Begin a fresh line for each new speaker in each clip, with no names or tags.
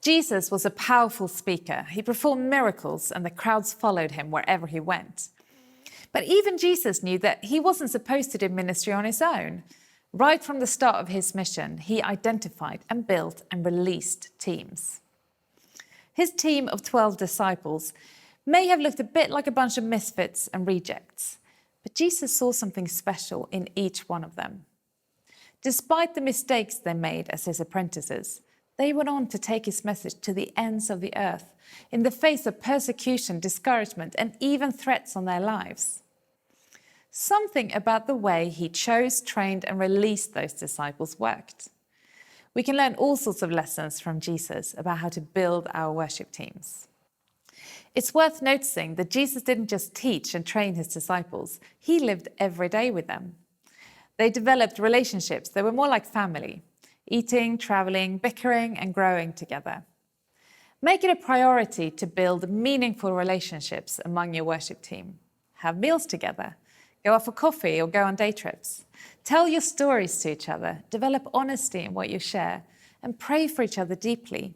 Jesus was a powerful speaker. He performed miracles and the crowds followed him wherever he went. But even Jesus knew that he wasn't supposed to do ministry on his own. Right from the start of his mission, he identified and built and released teams. His team of 12 disciples may have looked a bit like a bunch of misfits and rejects, but Jesus saw something special in each one of them. Despite the mistakes they made as his apprentices, they went on to take his message to the ends of the earth in the face of persecution, discouragement, and even threats on their lives. Something about the way he chose, trained, and released those disciples worked. We can learn all sorts of lessons from Jesus about how to build our worship teams. It's worth noticing that Jesus didn't just teach and train his disciples, he lived every day with them. They developed relationships that were more like family, eating, traveling, bickering, and growing together. Make it a priority to build meaningful relationships among your worship team. Have meals together. Go out for coffee or go on day trips. Tell your stories to each other. Develop honesty in what you share. And pray for each other deeply.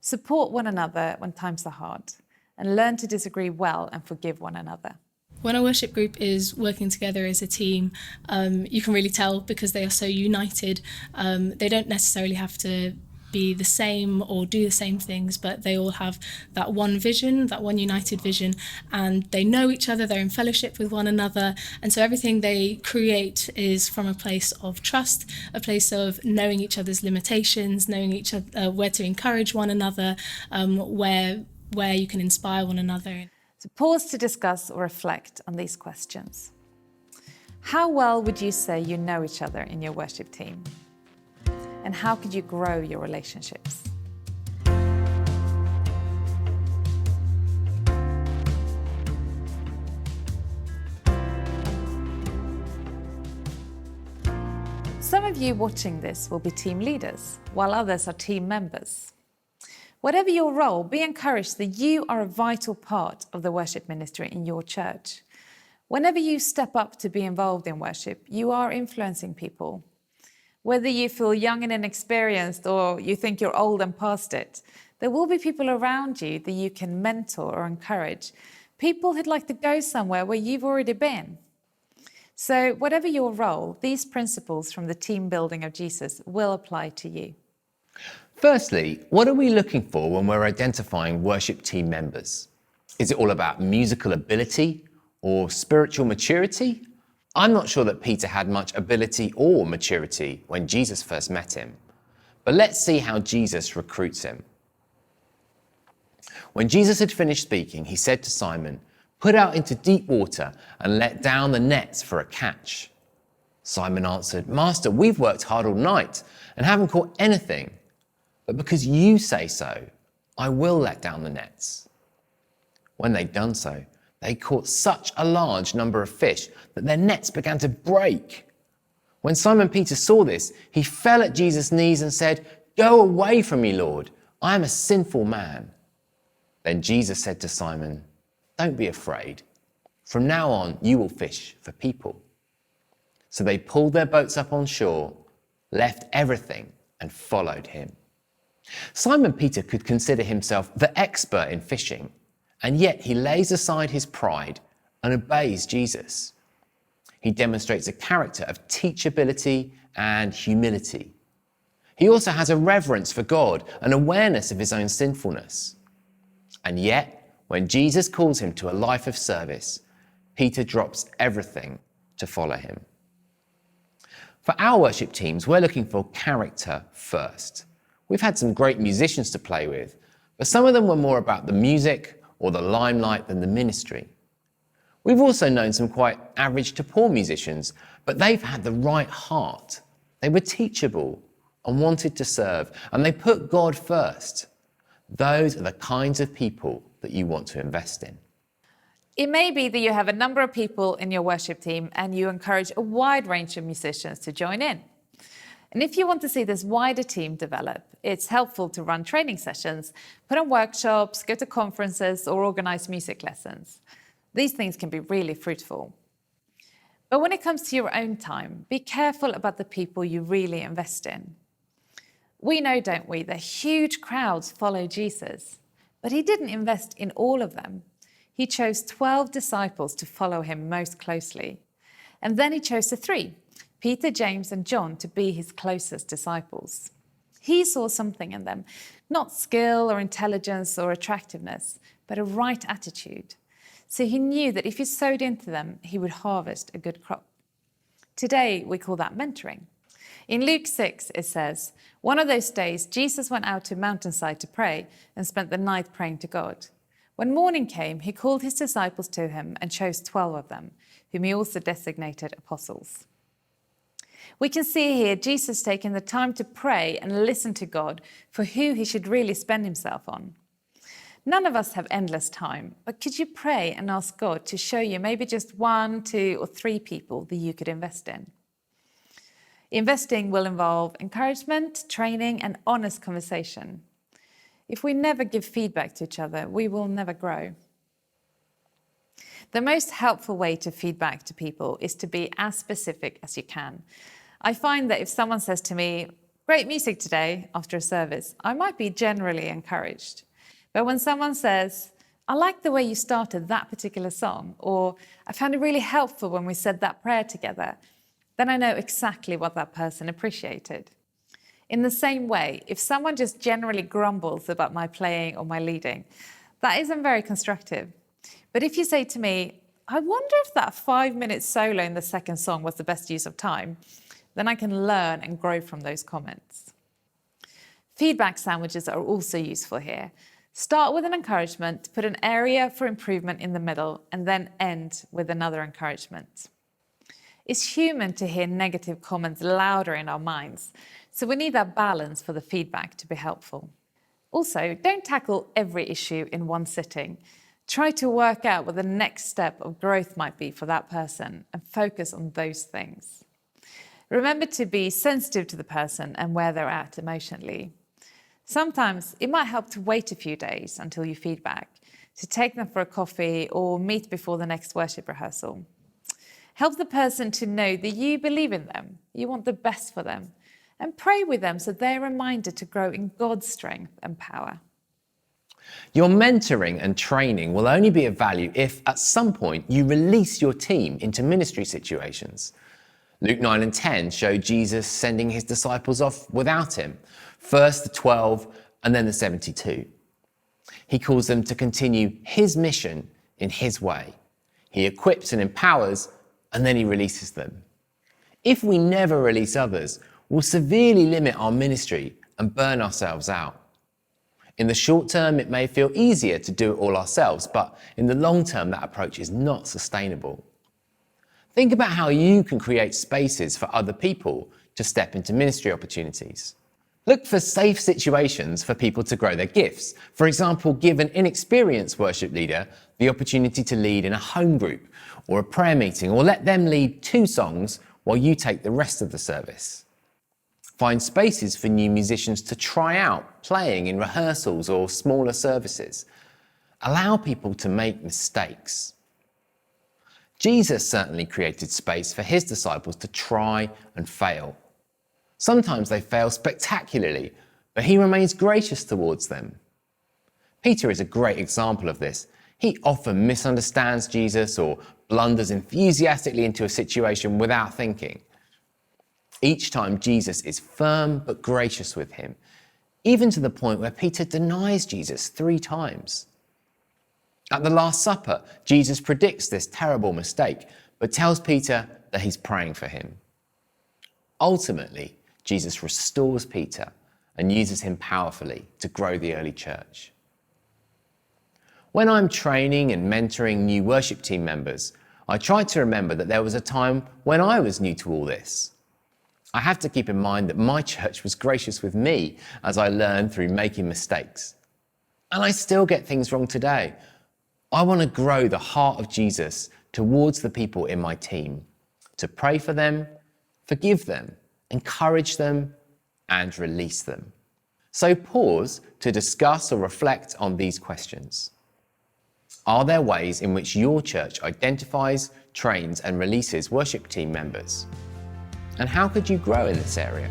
Support one another when times are hard. And learn to disagree well and forgive one another.
When a worship group is working together as a team, you can really tell because they are so united. They don't necessarily have to be the same or do the same things, but they all have that one vision, that one united vision, and they know each other, they're in fellowship with one another, and so everything they create is from a place of trust, a place of knowing each other's limitations, knowing each other, where to encourage one another, where you can inspire one another.
So pause to discuss or reflect on these questions. How well would you say you know each other in your worship team? And how could you grow your relationships? Some of you watching this will be team leaders, while others are team members. Whatever your role, be encouraged that you are a vital part of the worship ministry in your church. Whenever you step up to be involved in worship, you are influencing people. Whether you feel young and inexperienced or you think you're old and past it, there will be people around you that you can mentor or encourage. People who'd like to go somewhere where you've already been. So whatever your role, these principles from the team building of Jesus will apply to you.
Firstly, what are we looking for when we're identifying worship team members? Is it all about musical ability or spiritual maturity? I'm not sure that Peter had much ability or maturity when Jesus first met him, but let's see how Jesus recruits him. When Jesus had finished speaking, he said to Simon, "Put out into deep water and let down the nets for a catch." Simon answered, "Master, we've worked hard all night and haven't caught anything. But because you say so, I will let down the nets." When they'd done so, they caught such a large number of fish that their nets began to break. When Simon Peter saw this, he fell at Jesus' knees and said, "Go away from me, Lord. I am a sinful man." Then Jesus said to Simon, "Don't be afraid. From now on, you will fish for people." So they pulled their boats up on shore, left everything, and followed him. Simon Peter could consider himself the expert in fishing, and yet he lays aside his pride and obeys Jesus. He demonstrates a character of teachability and humility. He also has a reverence for God and awareness of his own sinfulness. And yet, when Jesus calls him to a life of service, Peter drops everything to follow him. For our worship teams, we're looking for character first. We've had some great musicians to play with, but some of them were more about the music or the limelight than the ministry. We've also known some quite average to poor musicians, but they've had the right heart. They were teachable and wanted to serve, and they put God first. Those are the kinds of people that you want to invest in.
It may be that you have a number of people in your worship team and you encourage a wide range of musicians to join in. And if you want to see this wider team develop, it's helpful to run training sessions, put on workshops, go to conferences, or organize music lessons. These things can be really fruitful. But when it comes to your own time, be careful about the people you really invest in. We know, don't we, that huge crowds follow Jesus, but he didn't invest in all of them. He chose 12 disciples to follow him most closely. And then he chose the 3, Peter, James, and John, to be his closest disciples. He saw something in them, not skill or intelligence or attractiveness, but a right attitude. So he knew that if he sowed into them, he would harvest a good crop. Today, we call that mentoring. In Luke 6, it says, one of those days, Jesus went out to a mountainside to pray and spent the night praying to God. When morning came, he called his disciples to him and chose 12 of them, whom he also designated apostles. We can see here Jesus taking the time to pray and listen to God for who he should really spend himself on. None of us have endless time, but could you pray and ask God to show you maybe just 1, 2, or 3 people that you could invest in? Investing will involve encouragement, training, and honest conversation. If we never give feedback to each other, we will never grow. The most helpful way to feedback to people is to be as specific as you can. I find that if someone says to me, "Great music today," after a service, I might be generally encouraged. But when someone says, "I like the way you started that particular song," or "I found it really helpful when we said that prayer together," then I know exactly what that person appreciated. In the same way, if someone just generally grumbles about my playing or my leading, that isn't very constructive. But if you say to me, "I wonder if that 5-minute solo in the second song was the best use of time," then I can learn and grow from those comments. Feedback sandwiches are also useful here. Start with an encouragement, put an area for improvement in the middle, and then end with another encouragement. It's human to hear negative comments louder in our minds, so we need that balance for the feedback to be helpful. Also, don't tackle every issue in one sitting. Try to work out what the next step of growth might be for that person and focus on those things. Remember to be sensitive to the person and where they're at emotionally. Sometimes it might help to wait a few days until you feedback, to take them for a coffee or meet before the next worship rehearsal. Help the person to know that you believe in them, you want the best for them, and pray with them so they're reminded to grow in God's strength and power.
Your mentoring and training will only be of value if, at some point, you release your team into ministry situations. Luke 9 and 10 show Jesus sending his disciples off without him, first the 12 and then the 72. He calls them to continue his mission in his way. He equips and empowers, and then he releases them. If we never release others, we'll severely limit our ministry and burn ourselves out. In the short term, it may feel easier to do it all ourselves, but in the long term, that approach is not sustainable. Think about how you can create spaces for other people to step into ministry opportunities. Look for safe situations for people to grow their gifts. For example, give an inexperienced worship leader the opportunity to lead in a home group or a prayer meeting, or let them lead 2 songs while you take the rest of the service. Find spaces for new musicians to try out playing in rehearsals or smaller services. Allow people to make mistakes. Jesus certainly created space for his disciples to try and fail. Sometimes they fail spectacularly, but he remains gracious towards them. Peter is a great example of this. He often misunderstands Jesus or blunders enthusiastically into a situation without thinking. Each time, Jesus is firm but gracious with him, even to the point where Peter denies Jesus 3 times. At the Last Supper, Jesus predicts this terrible mistake, but tells Peter that he's praying for him. Ultimately, Jesus restores Peter and uses him powerfully to grow the early church. When I'm training and mentoring new worship team members, I try to remember that there was a time when I was new to all this. I have to keep in mind that my church was gracious with me as I learned through making mistakes. And I still get things wrong today. I want to grow the heart of Jesus towards the people in my team, to pray for them, forgive them, encourage them, and release them. So pause to discuss or reflect on these questions. Are there ways in which your church identifies, trains, and releases worship team members? And how could you grow in this area?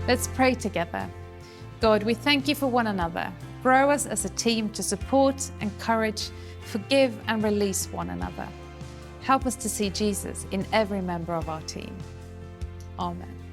Let's pray together. God, we thank you for one another. Grow us as a team to support, encourage, forgive, and release one another. Help us to see Jesus in every member of our team. Amen.